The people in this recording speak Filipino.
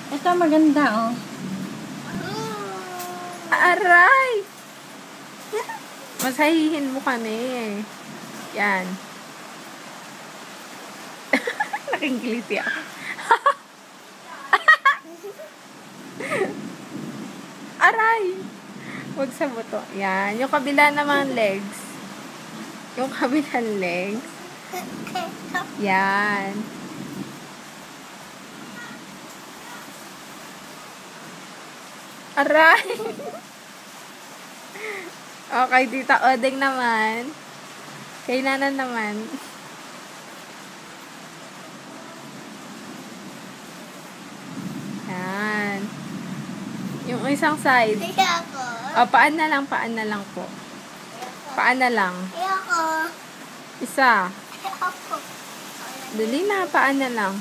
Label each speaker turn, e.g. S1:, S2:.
S1: Ito maganda, oh.
S2: Aray! Masahihin mo kami. Yan. Nakingiliti ako. Aray! Huwag sa buto. Yan. Yung kabila namang legs. Yung kabilang legs. Yan. Aray! Okay, Tita Odeng naman. Kay Nana naman. Yan. Yung isang side. O, paan na lang po. Paan na lang. Isa. Dali na, paan na lang.